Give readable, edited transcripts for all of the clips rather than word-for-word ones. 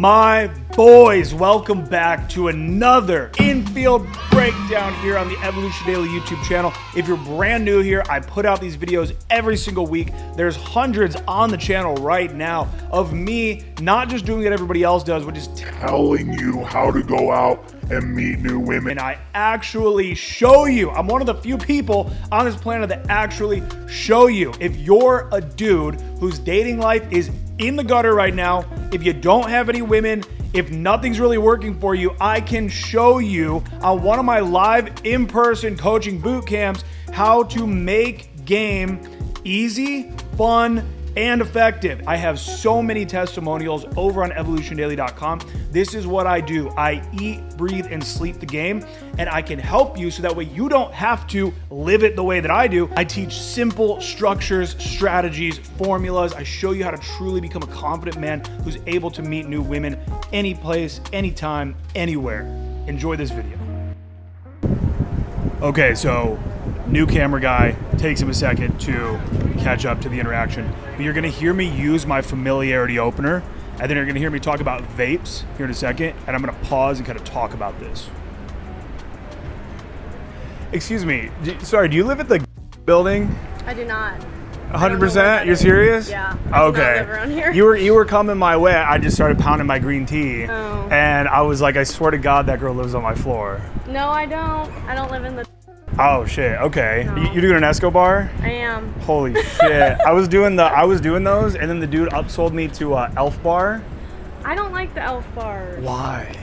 My boys, welcome back to another infield breakdown here on the Evolution Daily YouTube channel. If you're brand new here, I put out these videos every single week. There's hundreds on the channel right now of me not just doing what everybody else does, which is telling you how to go out and meet new women. And I actually show you. I'm one of the few people on this planet that actually show you. If you're a dude whose dating life is in the gutter right now, if you don't have any women, if nothing's really working for you, I can show you on one of my live in-person coaching boot camps how to make game easy, fun, and effective. I have so many testimonials over on evolutiondaily.com. This is what I do. I eat, breathe, and sleep the game, and I can help you so that way you don't have to live it the way that I do. I teach simple structures, strategies, formulas. I show you how to truly become a confident man who's able to meet new women any place, anytime, anywhere. Enjoy this video. Okay, so new camera guy, takes him a second to catch up to the interaction. But you're gonna hear me use my familiarity opener, and then you're gonna hear me talk about vapes here in a second, and I'm gonna pause and kind of talk about this. Excuse me, sorry, do you live at the building? I do not. 100%? You're serious? Yeah. I Okay. do not live around here. You were coming my way. I just started pounding my green tea, and I was like, I swear to God, that girl lives on my floor. No, I don't. I don't live in the... Oh shit. Okay. No. You're doing an Escobar? I am. Holy shit. I was doing those, and then the dude upsold me to Elf Bar. I don't like the Elf bars. Why?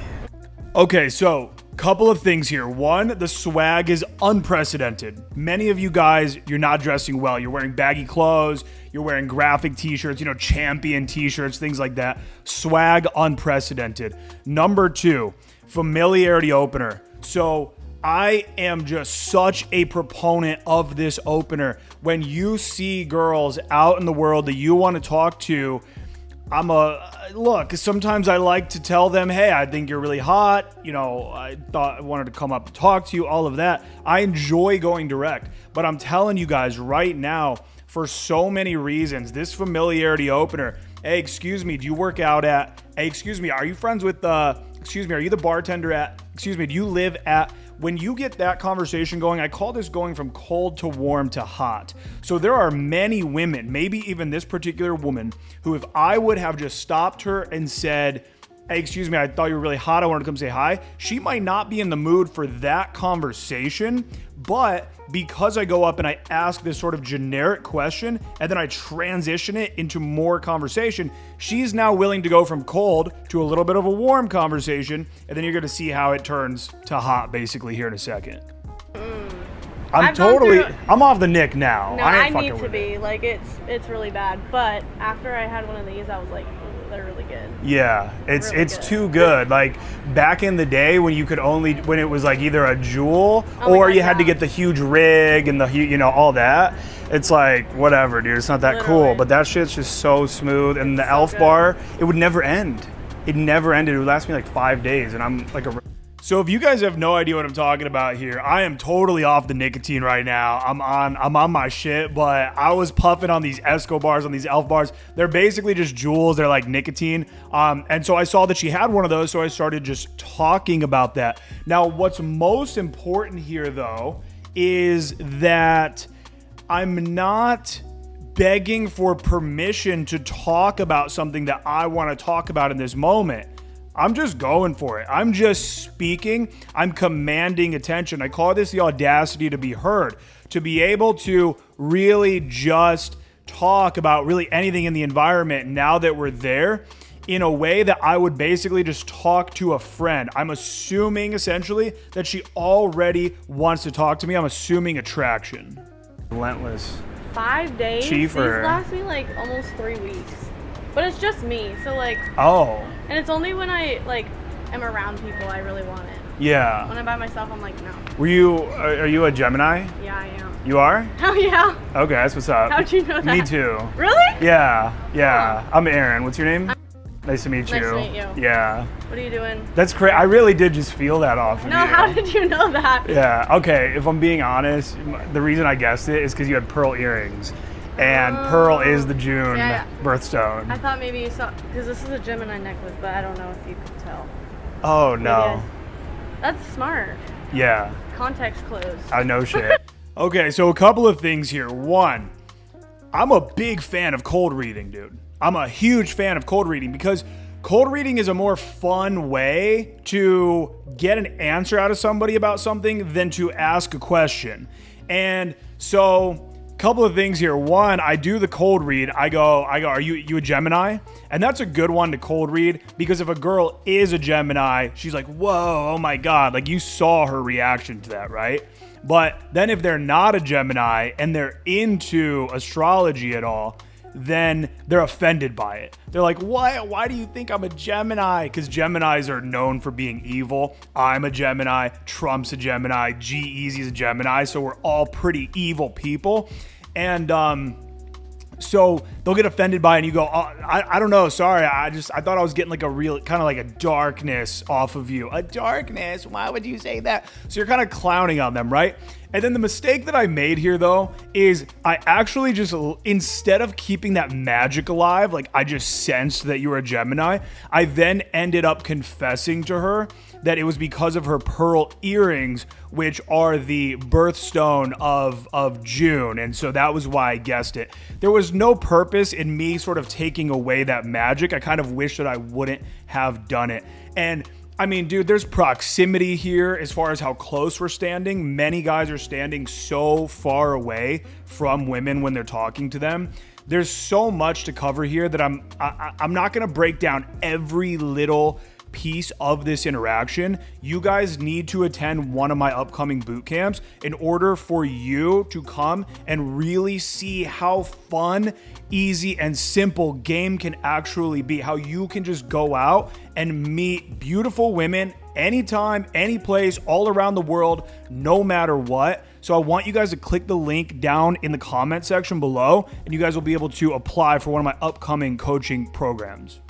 Okay, so couple of things here. One, the swag is unprecedented. Many of you guys, you're not dressing well. You're wearing baggy clothes. You're wearing graphic t-shirts, champion t-shirts, things like that. Swag unprecedented. Number two, familiarity opener. So I am just such a proponent of this opener. When you see girls out in the world that you want to talk to, look, sometimes I like to tell them, hey, I think you're really hot. I thought I wanted to come up and talk to you, all of that. I enjoy going direct, but I'm telling you guys right now, for so many reasons, this familiarity opener, hey, excuse me, do you work out at, hey, excuse me, are you friends with, excuse me, are you the bartender at, excuse me, do you live at, when you get that conversation going, I call this going from cold to warm to hot. So there are many women, maybe even this particular woman, who if I would have just stopped her and said, hey, excuse me, I thought you were really hot, I wanted to come say hi, she might not be in the mood for that conversation, but because I go up and I ask this sort of generic question and then I transition it into more conversation, she's now willing to go from cold to a little bit of a warm conversation, and then you're going to see how it turns to hot basically here in a second. I'm off the nick now. No, I need to be. Like, it's really bad. But after I had one of these, I was like, ooh, they're really good. Yeah, it's too good. Like back in the day when when it was like either a Jewel or you had to get the huge rig and the all that. It's like, whatever, dude. It's not that cool. But that shit's just so smooth. And the Elf Bar, it would never end. It never ended. It would last me like 5 days, and I'm like So if you guys have no idea what I'm talking about here, I am totally off the nicotine right now. I'm on my shit, but I was puffing on these Escobars, on these Elf bars. They're basically just jewels. They're like nicotine. And so I saw that she had one of those, so I started just talking about that. Now, what's most important here, though, is that I'm not begging for permission to talk about something that I want to talk about in this moment. I'm just going for it. I'm just speaking. I'm commanding attention. I call this the audacity to be heard, to be able to really just talk about really anything in the environment now that we're there in a way that I would basically just talk to a friend. I'm assuming essentially that she already wants to talk to me. I'm assuming attraction. Relentless. 5 days? Chiefer. These last me like almost 3 weeks. But it's just me, so like... Oh. And it's only when I like am around people I really want it. Yeah. When I'm by myself, I'm like, no. Are you a Gemini? Yeah, I am. You are? Hell yeah. Okay, that's what's up. How'd you know that? Me too. Really? Yeah. Huh. I'm Aaron. What's your name? Nice to meet you. Nice to meet you. Yeah. What are you doing? That's crazy. I really did just feel that off of you. No, how did you know that? Yeah. Okay, if I'm being honest, the reason I guessed it is because you had pearl earrings. and Pearl is the June Yeah. birthstone. I thought maybe you saw, because this is a Gemini necklace, but I don't know if you could tell. Oh no. That's smart. Yeah. Context closed. I know shit. Okay, so a couple of things here. One, I'm a big fan of cold reading, dude. I'm a huge fan of cold reading because cold reading is a more fun way to get an answer out of somebody about something than to ask a question. And so, couple of things here. One, I do the cold read. I go, are you a Gemini? And that's a good one to cold read because if a girl is a Gemini, she's like, whoa, oh my God. Like you saw her reaction to that, right? But then if they're not a Gemini and they're into astrology at all, then they're offended by it. They're like, why do you think I'm a Gemini? Because Geminis are known for being evil. I'm a Gemini. Trump's a Gemini. G-Eazy's a Gemini. So we're all pretty evil people. And so they'll get offended by it and you go, oh, I don't know. Sorry. I thought I was getting like a real kind of like a darkness off of you. A darkness? Why would you say that? So you're kind of clowning on them, right? And then the mistake that I made here, though, is I actually just, instead of keeping that magic alive, like I just sensed that you were a Gemini, I then ended up confessing to her that it was because of her pearl earrings, which are the birthstone of June. And so that was why I guessed it. There was no purpose in me sort of taking away that magic. I kind of wish that I wouldn't have done it. And I mean, dude, there's proximity here as far as how close we're standing. Many guys are standing so far away from women when they're talking to them. There's so much to cover here that I'm not going to break down every little piece of this interaction. You guys need to attend one of my upcoming boot camps in order for you to come and really see how fun, easy, and simple game can actually be. How you can just go out and meet beautiful women anytime, any place, all around the world, no matter what. So I want you guys to click the link down in the comment section below, and you guys will be able to apply for one of my upcoming coaching programs.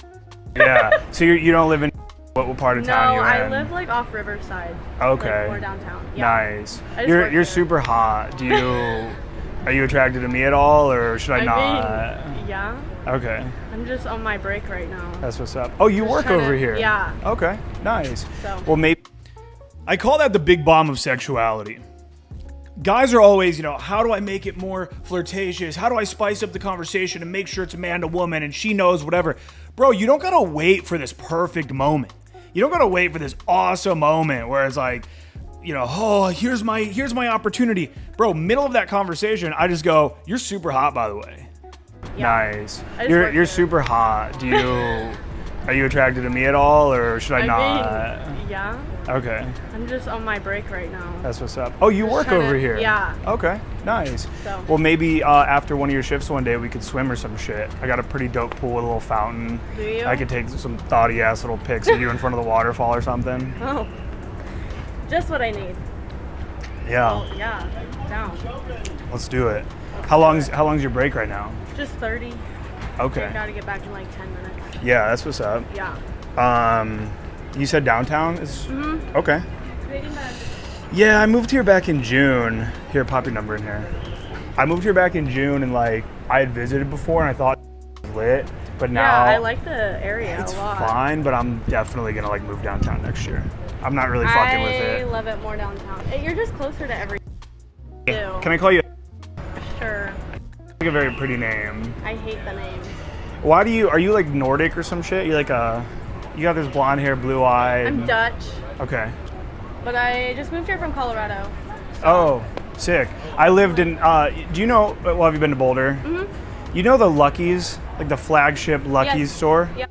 Yeah. So you don't live in what part of town you're in? No, I live like off Riverside. Okay. Like more downtown. Yeah. Nice. I just work You're there. super hot. Are you attracted to me at all, or should I not? mean, yeah. Okay. I'm just on my break right now. That's what's up. Oh, you Just work trying over to- here? yeah. Okay. Nice. So. Well, maybe I call that the big bomb of sexuality. Guys are always, how do I make it more flirtatious? How do I spice up the conversation and make sure it's a man to woman and she knows whatever? Bro, you don't gotta wait for this perfect moment. You don't gotta wait for this awesome moment where it's like, oh, here's my opportunity. Bro, middle of that conversation, I just go, you're super hot, by the way. Yeah. Nice. I just You're work there. super hot. Are you attracted to me at all, or should I not? mean, yeah. Okay. I'm just on my break right now. That's what's up. Oh, you Just work trying over to- here? yeah. Okay, nice. So. Well, maybe after one of your shifts one day, we could swim or some shit. I got a pretty dope pool with a little fountain. Do you? I could take some thoughty ass little pics of you in front of the waterfall or something. Oh. Just what I need. Yeah, Oh, yeah. Down. let's do it. How long's your break right now? Just 30. Okay. I gotta get back in like 10 minutes. Yeah, that's what's up. Yeah. You said downtown is? Mm-hmm. Okay. Yeah, I moved here back in June. Here, pop your number in here. I moved here back in June and I had visited before and I thought it was lit, but now Yeah, I like the area it's a lot. fine, but I'm definitely gonna move downtown next year. I'm not really fucking with I it. love it more downtown. You're just closer to every. Can I call you Sure. a very pretty name? I hate the name. Why are you like Nordic or some shit? You you got this blonde hair, blue eye. I'm Dutch, Okay. but I just moved here from Colorado. Oh, sick. I lived in, do you know, well, have you been to Boulder? Mm-hmm. You know the Lucky's, like the flagship Lucky's Yes. store? Yep.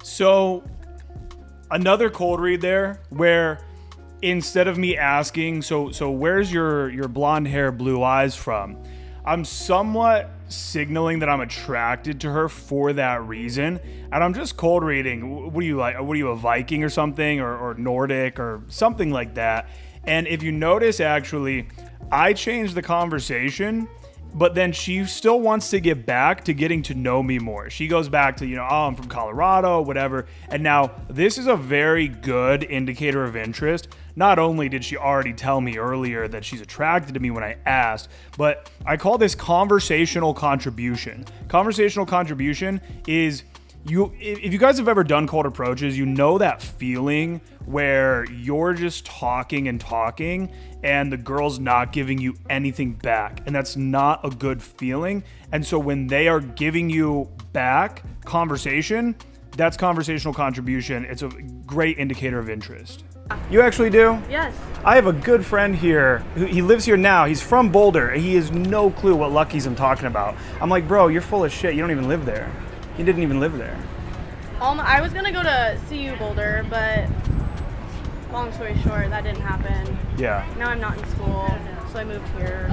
So, another cold read there where instead of me asking, so where's your blonde hair, blue eyes from? I'm somewhat signaling that I'm attracted to her for that reason. And I'm just cold reading. What are you like? What are you, a Viking or something? Or Nordic or something like that? And if you notice, actually, I changed the conversation But then she still wants to get back to getting to know me more. She goes back to, oh, I'm from Colorado, whatever. And now this is a very good indicator of interest. Not only did she already tell me earlier that she's attracted to me when I asked, but I call this conversational contribution. Conversational contribution is if you guys have ever done cold approaches, you know that feeling where you're just talking and the girl's not giving you anything back. And that's not a good feeling. And so when they are giving you back conversation, that's conversational contribution. It's a great indicator of interest. You actually do? Yes. I have a good friend here. He lives here now. He's from Boulder. He has no clue what Lucky's I'm talking about. I'm like, bro, you're full of shit. You don't even live there. He didn't even live there. I was gonna go to CU Boulder, but long story short, that didn't happen. Yeah. Now I'm not in school, so I moved here.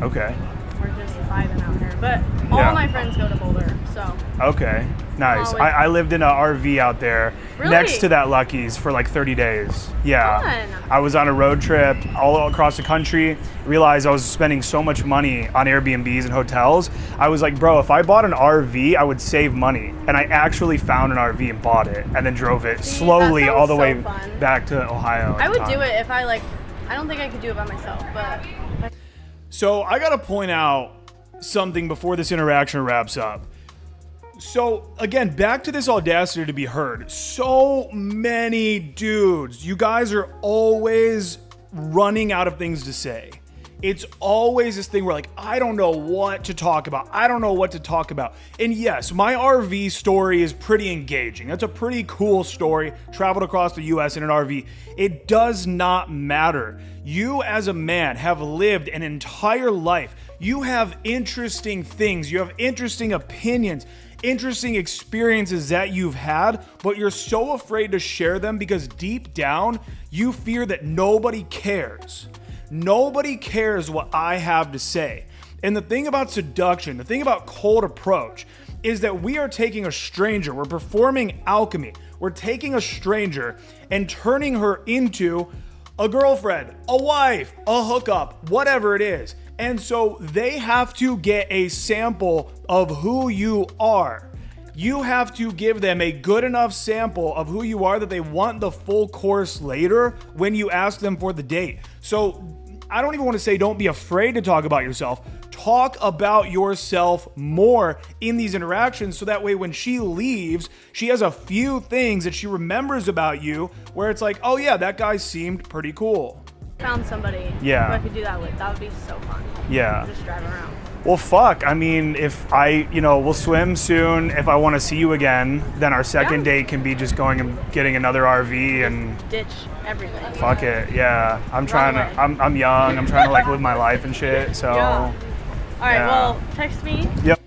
Okay. We're just vibing out here. But all my friends go to Boulder, so. Okay. Nice. I lived in an RV out there next to that Lucky's for like 30 days. Yeah. Fun. I was on a road trip all across the country, realized I was spending so much money on Airbnbs and hotels. I was like, bro, if I bought an RV, I would save money. And I actually found an RV and bought it and then drove it slowly all the way back to Ohio. I would do it if I don't think I could do it by myself, but. So I gotta point out something before this interaction wraps up. So again, back to this audacity to be heard. So many dudes, you guys are always running out of things to say. It's always this thing where like, I don't know what to talk about. I don't know what to talk about. And yes, my RV story is pretty engaging. That's a pretty cool story. Traveled across the US in an RV. It does not matter. You as a man have lived an entire life. You have interesting things. You have interesting opinions, interesting experiences that you've had, but you're so afraid to share them because deep down, you fear that nobody cares. Nobody cares what I have to say. And the thing about seduction, the thing about cold approach, is that we are taking a stranger, we're performing alchemy. We're taking a stranger and turning her into a girlfriend, a wife, a hookup, whatever it is. And so they have to get a sample of who you are. You have to give them a good enough sample of who you are that they want the full course later when you ask them for the date. So I don't even want to say don't be afraid to talk about yourself. Talk about yourself more in these interactions so that way when she leaves, she has a few things that she remembers about you where it's like, oh yeah, that guy seemed pretty cool. Found somebody who I could do that with. That would be so fun. Yeah. Just drive around. Well, fuck. I mean, if we'll swim soon. If I want to see you again, then our second date can be just going and getting another RV and ditch everything. Fuck it. Yeah. I'm young. I'm trying to like live my life and shit. So. Yeah. All right. Well, text me. Yep.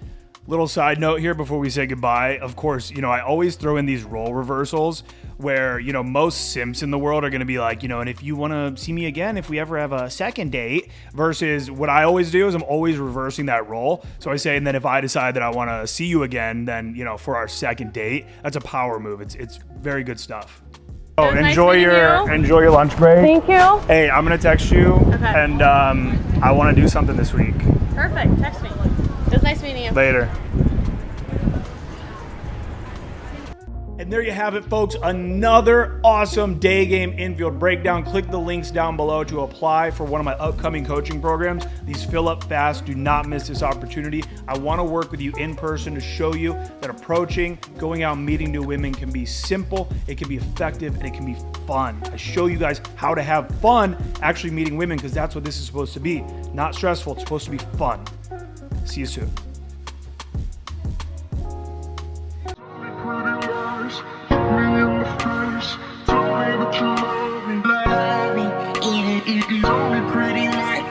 Little side note here before we say goodbye. Of course, I always throw in these role reversals where, most simps in the world are going to be like, and if you want to see me again, if we ever have a second date, versus what I always do is I'm always reversing that role. So I say, and then if I decide that I want to see you again, then, for our second date, that's a power move. It's very good stuff. Oh, enjoy your lunch break. Thank you. Hey, I'm going to text you and I want to do something this week. Perfect. Text me. It was nice meeting you. Later. And there you have it, folks. Another awesome Daygame Infield breakdown. Click the links down below to apply for one of my upcoming coaching programs. These fill up fast. Do not miss this opportunity. I want to work with you in person to show you that approaching, going out and meeting new women can be simple, it can be effective, and it can be fun. I show you guys how to have fun actually meeting women because that's what this is supposed to be. Not stressful. It's supposed to be fun. See you soon. Tell me that you love me, even if you don't be pretty like